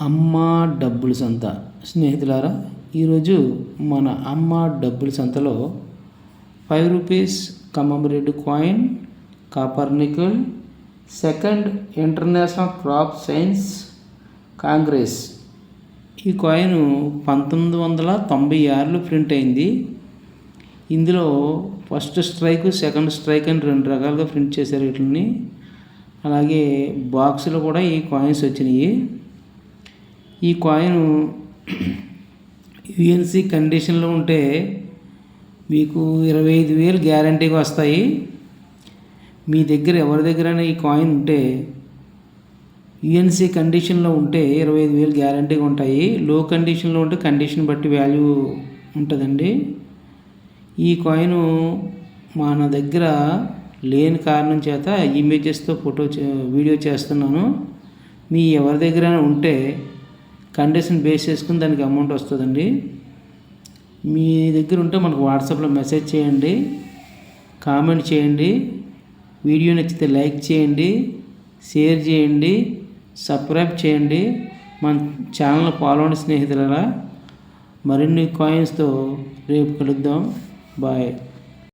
అమ్మ డబ్బుల సంత. స్నేహితులారా, ఈరోజు మన అమ్మ డబ్బుల సంతలో 5 rupees commemorative coin, copper nickel, second international crop science Congress. ఈ కాయిన్ 1996లో ప్రింట్ అయింది. ఇందులో ఫస్ట్ స్ట్రైక్, సెకండ్ స్ట్రైక్ అని 2 రకాలుగా ప్రింట్ చేశారు వీటిని. అలాగే బాక్స్లో కూడా ఈ కాయిన్స్ వచ్చినాయి. ఈ కాయిన్ యుఎన్సి కండిషన్లో ఉంటే మీకు 25,000 గ్యారంటీగా వస్తాయి. మీ దగ్గర ఎవరి దగ్గరైనా ఈ కాయిన్ ఉంటే యుఎన్సి కండిషన్లో ఉంటే 25,000 గ్యారంటీగా ఉంటాయి. లో కండిషన్లో ఉంటే కండిషన్ బట్టి వాల్యూ ఉంటుందండి. ఈ కాయిన్ మన దగ్గర లేని కారణం చేత ఇమేజెస్తో వీడియో చేస్తున్నాను. మీ ఎవరి దగ్గరైనా ఉంటే కండిషన్ బేస్ చేసుకుని దానికి అమౌంట్ వస్తుందండి. మీ దగ్గర ఉంటే మనకు వాట్సాప్లో మెసేజ్ చేయండి, కామెంట్ చేయండి. వీడియో నచ్చితే లైక్ చేయండి, షేర్ చేయండి, సబ్స్క్రైబ్ చేయండి. మన ఛానల్ ఫాలో అవ్వండి స్నేహితులారా. మరిన్ని కాయిన్స్తో రేపు కలుద్దాం. బాయ్.